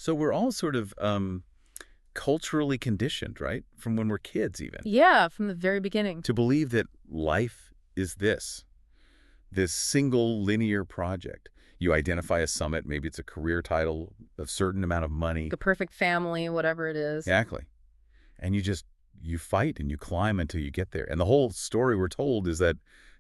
So we're all sort of culturally conditioned, right? From when we're kids even, Yeah, from the very beginning. to believe that life is this single linear project. You identify a summit, maybe it's a career title, a certain amount of money. The perfect family, whatever it is. Exactly. And you fight and you climb until you get there. And the whole story we're told is that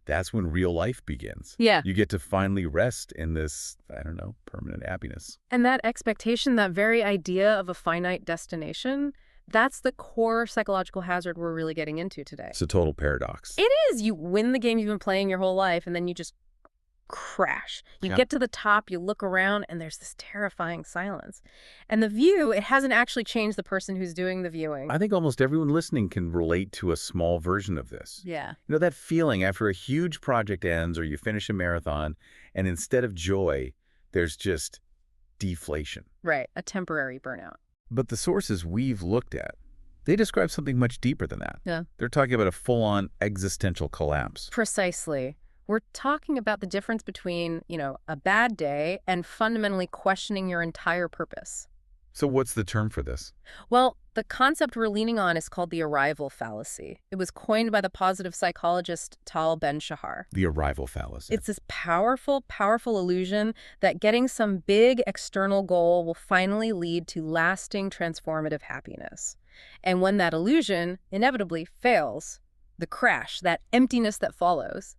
that's when real life begins. Yeah. You get to finally rest in this, I don't know, permanent happiness. And that expectation, that very idea of a finite destination, that's the core psychological hazard we're really getting into today. It's a total paradox. It is. You win the game you've been playing your whole life, and then you just crash. You Yeah. get to the top, you look around, and there's this terrifying silence. And the view, it hasn't actually changed the person who's doing the viewing. I think almost everyone listening can relate to a small version of this. Yeah. You know, that feeling after a huge project ends or you finish a marathon, and instead of joy, there's just deflation. Right. A temporary burnout. But the sources we've looked at, they describe something much deeper than that. Yeah. They're talking about a full-on existential collapse. Precisely. We're talking about the difference between, a bad day and fundamentally questioning your entire purpose. So what's the term for this? Well, the concept we're leaning on is called the Arrival Fallacy. It was coined by the positive psychologist Tal Ben-Shahar. The Arrival Fallacy. It's this powerful, powerful illusion that getting some big external goal will finally lead to lasting, transformative happiness. And when that illusion inevitably fails, the crash, that emptiness that follows,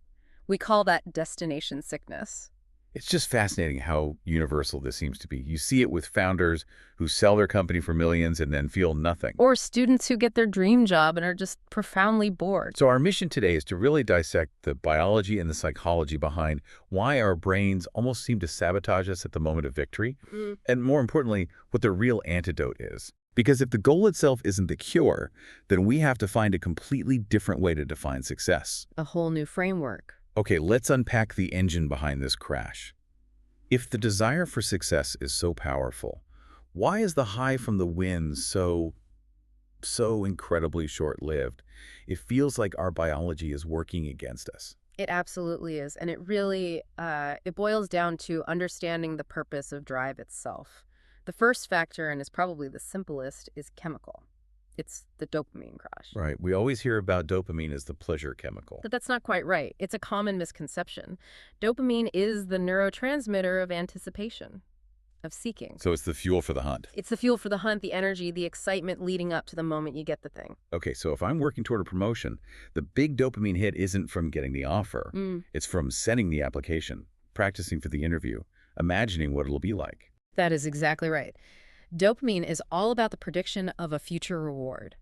we call that destination sickness. It's just fascinating how universal this seems to be. You see it with founders who sell their company for millions and then feel nothing. Or students who get their dream job and are just profoundly bored. So our mission today is to really dissect the biology and the psychology behind why our brains almost seem to sabotage us at the moment of victory, and more importantly, what the real antidote is. Because if the goal itself isn't the cure, then we have to find a completely different way to define success. A whole new framework. Okay, let's unpack the engine behind this crash. If the desire for success is so powerful, why is the high from the win so incredibly short-lived? It feels like our biology is working against us. It absolutely is. And it really, it boils down to understanding the purpose of drive itself. The first factor, and is probably the simplest, is chemical. It's the dopamine crash. Right. We always hear about dopamine as the pleasure chemical. But that's not quite right. It's a common misconception. Dopamine is the neurotransmitter of anticipation, of seeking. So it's the fuel for the hunt. It's the fuel for the hunt, the energy, the excitement leading up to the moment you get the thing. Okay, so if I'm working toward a promotion, the big dopamine hit isn't from getting the offer. It's from sending the application, practicing for the interview, imagining what it'll be like. That is exactly right. Dopamine is all about the prediction of a future reward.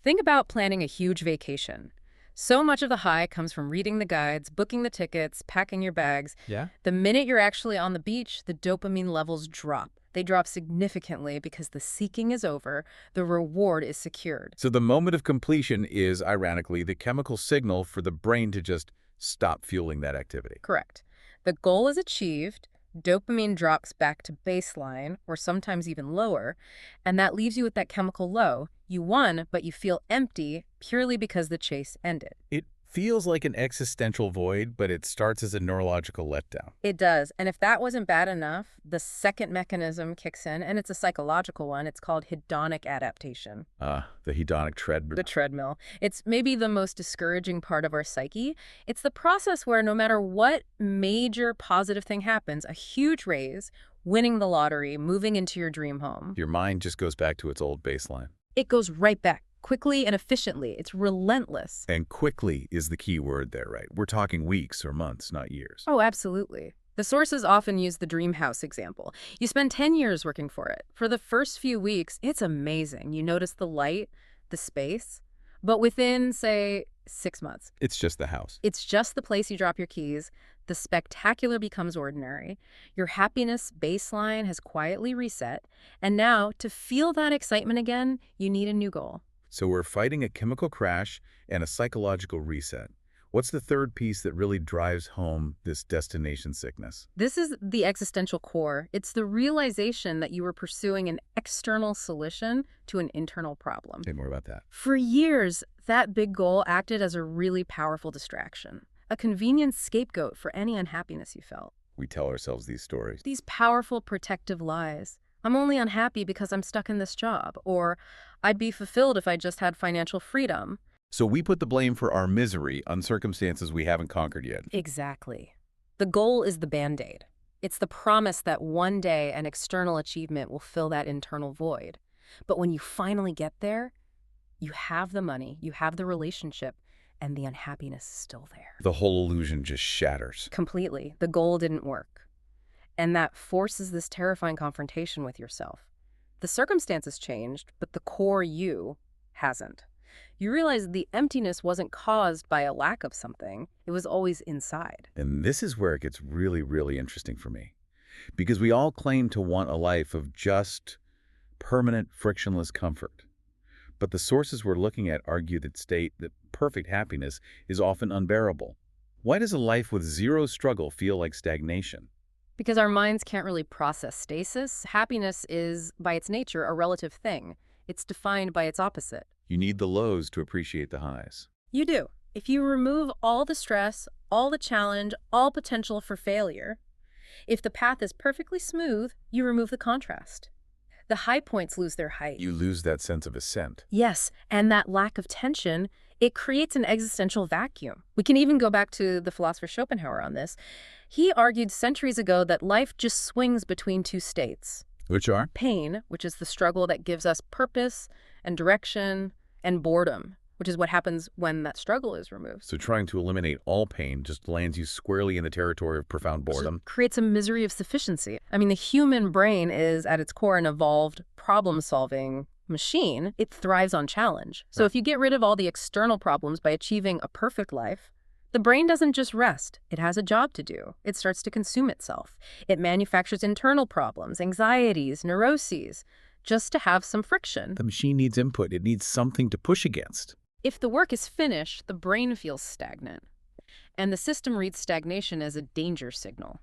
Think about planning a huge vacation. So much of the high comes from reading the guides, booking the tickets, packing your bags. Yeah? The minute you're actually on the beach, the dopamine levels drop. They drop significantly because the seeking is over, the reward is secured. So the moment of completion is, ironically, the chemical signal for the brain to just stop fueling that activity. Correct. The goal is achieved, dopamine drops back to baseline, or sometimes even lower, and that leaves you with that chemical low. You won, but you feel empty purely because the chase ended. It feels like an existential void, but it starts as a neurological letdown. It does. And if that wasn't bad enough, the second mechanism kicks in, and it's a psychological one. It's called hedonic adaptation. The hedonic treadmill. The treadmill. It's maybe the most discouraging part of our psyche. It's the process where no matter what major positive thing happens, a huge raise, winning the lottery, moving into your dream home, Your mind just goes back to its old baseline. it goes right back, quickly and efficiently. It's relentless. And quickly is the key word there, right? We're talking weeks or months, not years. Oh, absolutely. The sources often use the dream house example. You spend 10 years working for it. For the first few weeks, it's amazing. You notice the light, the space. But within, say, 6 months, It's just the house. it's just the place you drop your keys. The spectacular becomes ordinary. Your happiness baseline has quietly reset. And now, to feel that excitement again, you need a new goal. So we're fighting a chemical crash and a psychological reset. What's the third piece that really drives home this destination sickness? This is the existential core. It's the realization that you were pursuing an external solution to an internal problem. Say more about that. For years, that big goal acted as a really powerful distraction, a convenient scapegoat for any unhappiness you felt. We tell ourselves these stories. These powerful protective lies. I'm only unhappy because I'm stuck in this job, or I'd be fulfilled if I just had financial freedom. So we put the blame for our misery on circumstances we haven't conquered yet. Exactly. The goal is the Band-Aid. It's the promise that one day an external achievement will fill that internal void. But when you finally get there, you have the money, you have the relationship, and the unhappiness is still there. The whole illusion just shatters. Completely. The goal didn't work. And that forces this terrifying confrontation with yourself. The circumstances changed, but the core you hasn't. You realize the emptiness wasn't caused by a lack of something. It was always inside. And this is where it gets really, really interesting for me. Because we all claim to want a life of just permanent, frictionless comfort. But the sources we're looking at argue that perfect happiness is often unbearable. Why does a life with zero struggle feel like stagnation? Because our minds can't really process stasis, happiness is, by its nature, a relative thing. It's defined by its opposite. You need the lows to appreciate the highs. You do. If you remove all the stress, all the challenge, all potential for failure, if the path is perfectly smooth, you remove the contrast. The high points lose their height. You lose that sense of ascent. Yes, and that lack of tension, it creates an existential vacuum. We can even go back to the philosopher Schopenhauer on this. He argued centuries ago that life just swings between two states. Which are? Pain, which is the struggle that gives us purpose and direction, and boredom, which is what happens when that struggle is removed. So trying to eliminate all pain just lands you squarely in the territory of profound boredom. It creates a misery of sufficiency. I mean, the human brain is, at its core, an evolved problem-solving machine. It thrives on challenge. So if you get rid of all the external problems by achieving a perfect life, the brain doesn't just rest. It has a job to do. It starts to consume itself. It manufactures internal problems, anxieties, neuroses, just to have some friction. The machine needs input. It needs something to push against. If the work is finished, the brain feels stagnant. And the system reads stagnation as a danger signal.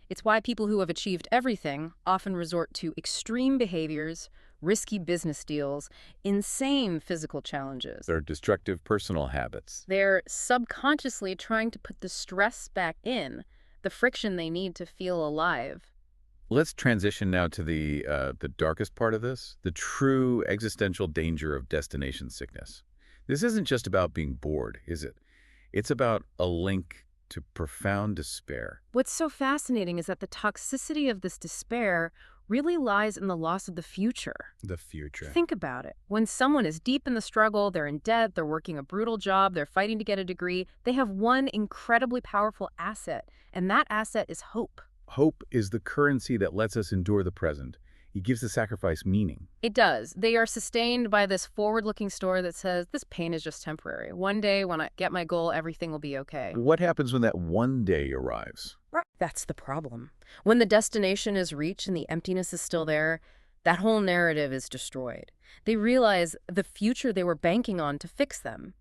It's why people who have achieved everything often resort to extreme behaviors, risky business deals, insane physical challenges. They're destructive personal habits. They're subconsciously trying to put the stress back in, the friction they need to feel alive. Let's transition now to the darkest part of this, the true existential danger of destination sickness. This isn't just about being bored, is it? It's about a link to profound despair. What's so fascinating is that the toxicity of this despair really lies in the loss of the future. The future. Think about it. When someone is deep in the struggle, they're in debt, they're working a brutal job, they're fighting to get a degree, they have one incredibly powerful asset, and that asset is hope. Hope is the currency that lets us endure the present. It gives the sacrifice meaning. It does. They are sustained by this forward-looking story that says, this pain is just temporary. One day, when I get my goal, everything will be okay. What happens when that one day arrives? That's the problem. When the destination is reached and the emptiness is still there, that whole narrative is destroyed. They realize the future they were banking on to fix them,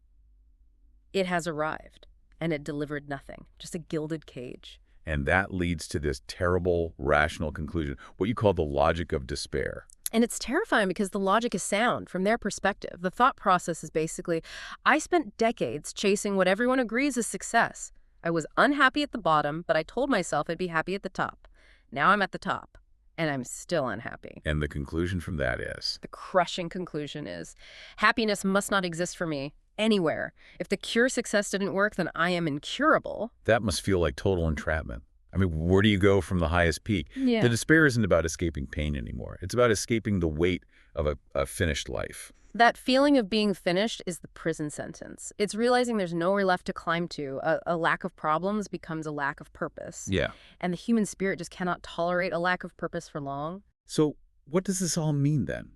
it has arrived, and it delivered nothing, just a gilded cage. And that leads to this terrible, rational conclusion, what you call the logic of despair. And it's terrifying because the logic is sound from their perspective. The thought process is basically, I spent decades chasing what everyone agrees is success. I was unhappy at the bottom, but I told myself I'd be happy at the top. Now I'm at the top, and I'm still unhappy. And the conclusion from that is? The crushing conclusion is, happiness must not exist for me anywhere. If the cure success didn't work, then I am incurable. That must feel like total entrapment. I mean, where do you go from the highest peak? Yeah. The despair isn't about escaping pain anymore. It's about escaping the weight of a finished life. That feeling of being finished is the prison sentence. It's realizing there's nowhere left to climb to. A lack of problems becomes a lack of purpose. Yeah. And the human spirit just cannot tolerate a lack of purpose for long. So what does this all mean then?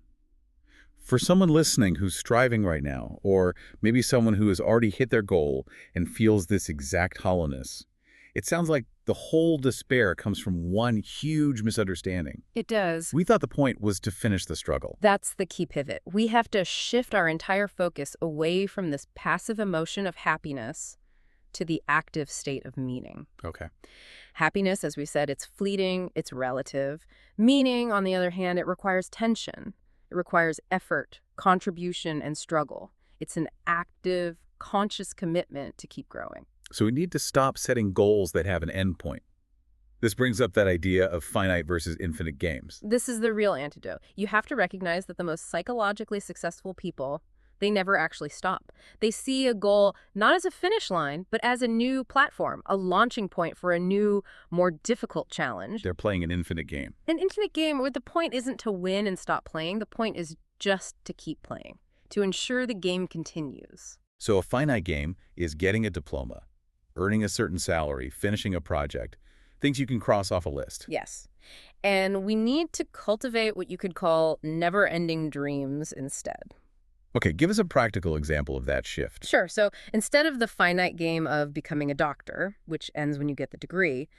For someone listening who's striving right now, or maybe someone who has already hit their goal and feels this exact hollowness, it sounds like the whole despair comes from one huge misunderstanding. It does. We thought the point was to finish the struggle. That's the key pivot. We have to shift our entire focus away from this passive emotion of happiness to the active state of meaning. Okay. Happiness, as we said, it's fleeting, it's relative. Meaning, on the other hand, it requires tension. It requires effort, contribution, and struggle. It's an active, conscious commitment to keep growing. So we need to stop setting goals that have an end point. This brings up that idea of finite versus infinite games. This is the real antidote. You have to recognize that the most psychologically successful people, they never actually stop. They see a goal not as a finish line, but as a new platform, a launching point for a new, more difficult challenge. They're playing an infinite game. An infinite game where the point isn't to win and stop playing. The point is just to keep playing, to ensure the game continues. So a finite game is getting a diploma, earning a certain salary, finishing a project, things you can cross off a list. Yes. And we need to cultivate what you could call never-ending dreams instead. Okay, give us a practical example of that shift. Sure. So instead of the finite game of becoming a doctor, which ends when you get the degree,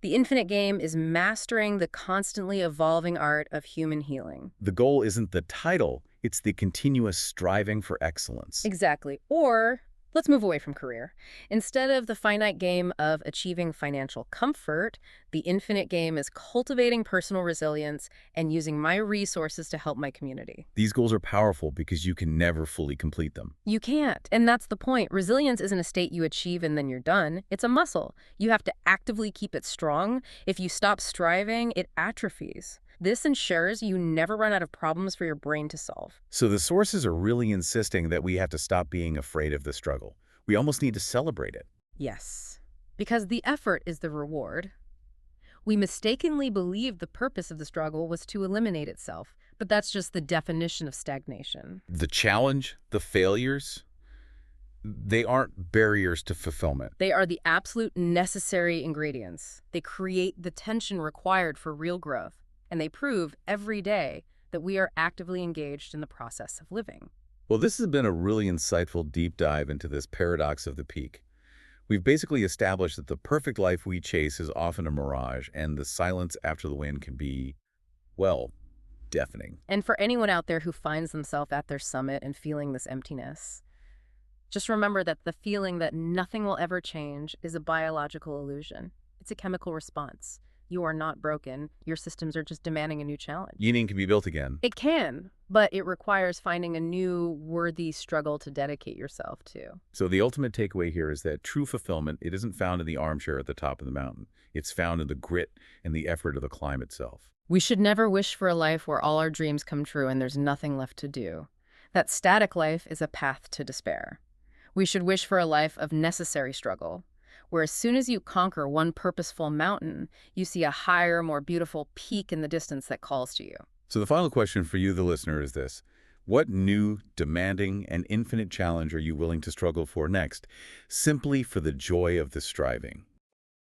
the infinite game is mastering the constantly evolving art of human healing. The goal isn't the title, it's the continuous striving for excellence. Exactly. Or let's move away from career. Instead of the finite game of achieving financial comfort, the infinite game is cultivating personal resilience and using my resources to help my community. These goals are powerful because you can never fully complete them. You can't, and that's the point. Resilience isn't a state you achieve and then you're done. It's a muscle. You have to actively keep it strong. If you stop striving, it atrophies. This ensures you never run out of problems for your brain to solve. So the sources are really insisting that we have to stop being afraid of the struggle. We almost need to celebrate it. Yes, because the effort is the reward. We mistakenly believed the purpose of the struggle was to eliminate itself, but that's just the definition of stagnation. The challenge, the failures, they aren't barriers to fulfillment. They are the absolute necessary ingredients. They create the tension required for real growth, and they prove every day that we are actively engaged in the process of living. Well, this has been a really insightful deep dive into this paradox of the peak. We've basically established that the perfect life we chase is often a mirage, and the silence after the win can be, well, deafening. And for anyone out there who finds themselves at their summit and feeling this emptiness, just remember that the feeling that nothing will ever change is a biological illusion. It's a chemical response. You are not broken. Your systems are just demanding a new challenge. Yin can be built again. It can, but it requires finding a new, worthy struggle to dedicate yourself to. So the ultimate takeaway here is that true fulfillment, it isn't found in the armchair at the top of the mountain. It's found in the grit and the effort of the climb itself. We should never wish for a life where all our dreams come true and there's nothing left to do. That static life is a path to despair. We should wish for a life of necessary struggle, where as soon as you conquer one purposeful mountain, you see a higher, more beautiful peak in the distance that calls to you. So the final question for you, the listener, is this. What new, demanding, and infinite challenge are you willing to struggle for next, simply for the joy of the striving?